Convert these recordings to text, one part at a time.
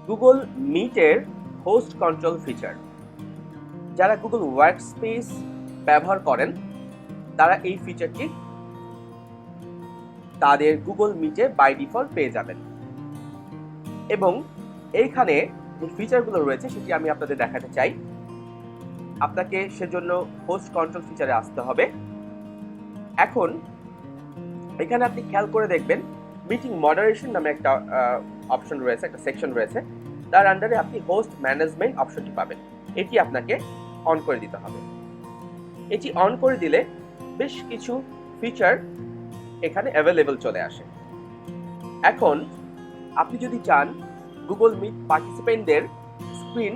Google মিটের host control feature. যারা Google Workspace ব্যবহার করেন তারা এই ফিচারটি তাদের গুগল মিটে বাই ডিফল্ট পেয়ে যাবেন। এবং এইখানে যে ফিচারগুলো রয়েছে সেটি আমি আপনাদের দেখাতে চাই। আপনাকে সেজন্য হোস্ট কন্ট্রোল ফিচারে আসতে হবে। এখন এখানে আপনি খেয়াল করে দেখবেন মিটিং মডারেশন নামে একটা অপশন রয়েছে, একটা সেকশন রয়েছে। তার আন্ডারে আপনি হোস্ট ম্যানেজমেন্ট অপশনটি পাবেন। এটি আপনাকে অন করে দিতে হবে। এটি অন করে দিলে বেশ কিছু ফিচার এখানে অ্যাভেলেবল চলে আসে। এখন আপনি যদি চান গুগল মিট পার্টিসিপেন্টদের স্ক্রিন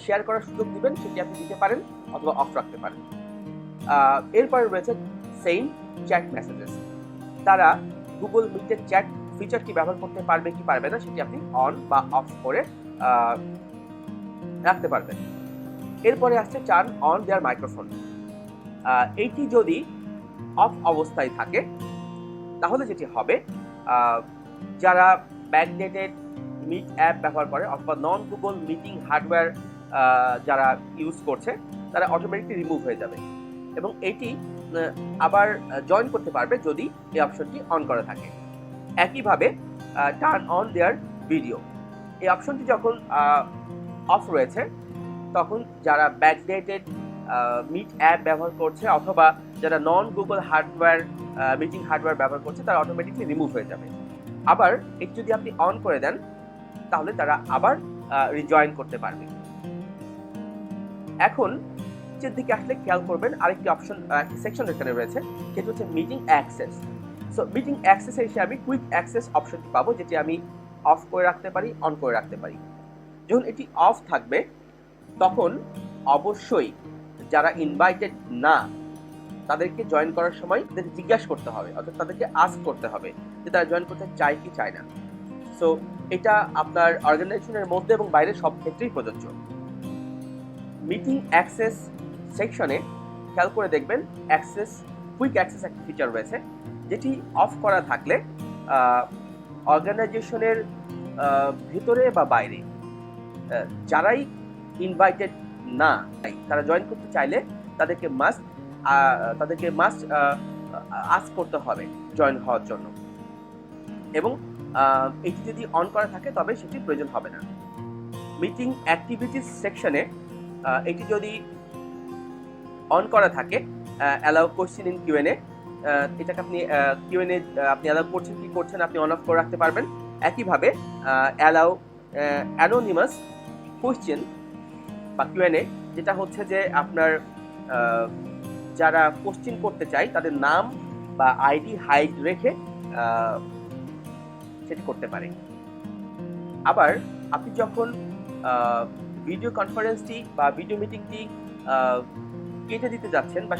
শেয়ার করার সুযোগ দিবেন, সেটি আপনি দিতে পারেন অথবা অফ রাখতে পারেন। এরপরে রয়েছে সেন্ড চ্যাট মেসেজেস। তারা গুগল মিটের চ্যাট ফিচারটি ব্যবহার করতে পারবে কি পারবে না সেটি আপনি অন বা অফ করে রাখতে পারবেন। এরপরে আসছে টার্ন অন দেয়ার মাইক্রোফোন। এইটি যদি অফ অবস্থায় থাকে তাহলে যেটি হবে, যারা ব্যাকডেটেড মিট অ্যাপ ব্যবহার করে অথবা নন গুগল মিটিং হার্ডওয়্যার যারা ইউজ করছে তারা অটোমেটিকলি রিমুভ হয়ে যাবে এবং এটি আবার জয়েন করতে পারবে যদি এই অপশনটি অন করা থাকে। একইভাবে টার্ন অন দেয়ার ভিডিও, এই অপশনটি যখন অফ রয়েছে তখন যারা ব্যাকডেটেড মিট অ্যাপ ব্যবহার করছে অথবা যারা নন গুগল হার্ডওয়্যার মিটিং হার্ডওয়্যার ব্যবহার করছে তারা অটোমেটিকলি রিমুভ হয়ে যাবে। আবার এটি যদি আপনি অন করে দেন তাহলে তারা আবার রিজয়েন করতে পারবে। এখন নিচের দিকে আসলে খেয়াল করবেন আরেকটি অপশন, একটি সেকশন এখানে রয়েছে, সেটি হচ্ছে মিটিং অ্যাক্সেস। সো মিটিং অ্যাক্সেসে এসে আমি কুইক অ্যাক্সেস অপশনটি পাবো, যেটি আমি অফ করে রাখতে পারি, অন করে রাখতে পারি। যখন এটি অফ থাকবে তখন অবশ্যই যারা ইনভাইটেড না তাদেরকে জয়েন করার সময় তাদেরকে জিজ্ঞাসা করতে হবে, অর্থাৎ তাদেরকে আস্ক করতে হবে যে তারা জয়েন করতে চায় কি চায় না। সো এটা আপনার অর্গানাইজেশনের মধ্যে এবং বাইরে সব ক্ষেত্রেই প্রযোজ্য। মিটিং অ্যাক্সেস সেকশনে খেয়াল করে দেখবেন কুইক অ্যাক্সেস একটা ফিচার রয়েছে, যেটি অফ করা থাকলে অর্গানাইজেশনের ভিতরে বা বাইরে যারাই ইনভাইটেড না তারা জয়েন করতে চাইলে তাদেরকে মাস্ট আস্ক করতে হবে জয়েন হওয়ার জন্য। এবং এটি যদি অন করা থাকে তবে সেটি প্রয়োজন হবে না। মিটিং অ্যাক্টিভিটিস সেকশনে এটি যদি অন করা থাকে, অ্যালাউ কোশ্চেন ইন কিউএনএ, এটাকে আপনি কিউএনএ আপনি অ্যালাউ করছেন কি করছেন আপনি অন অফ করে রাখতে পারবেন। একইভাবে অ্যালাউ অ্যানোনিমাস কোশ্চেন বা কিউএনএ, যেটা হচ্ছে যে আপনার যারা কোশ্চেন করতে চায় তাদের নাম বা আইডি হাইড রেখে সেটি করতে পারে। আবার আপনি যখন ভিডিও কনফারেন্সটি বা ভিডিও মিটিংটি কেটে দিতে যাচ্ছেন বা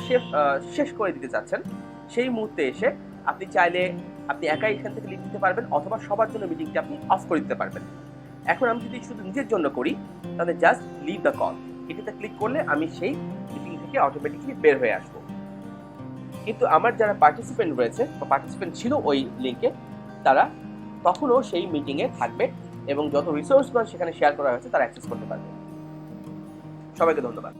শেষ করে দিতে যাচ্ছেন, সেই মুহূর্তে এসে আপনি চাইলে আপনি একাই এখান থেকে লিখ দিতে পারবেন অথবা সবার জন্য মিটিংটি আপনি অফ করে দিতে পারবেন। এখন আমি যদি শুধু নিজের জন্য করি তাহলে জাস্ট লিভ দ্য কল, এটিতে ক্লিক করলে আমি সেই মিটিং থেকে অটোমেটিকলি বের হয়ে আসবো। কিন্তু আমার যারা পার্টিসিপেন্ট রয়েছে বা পার্টিসিপেন্ট ছিল ওই লিঙ্কে, তারা তখনও সেই মিটিংয়ে থাকবে এবং যত রিসোর্সগুলো সেখানে শেয়ার করা হয়েছে তারা অ্যাক্সেস করতে পারবে। সবাইকে ধন্যবাদ।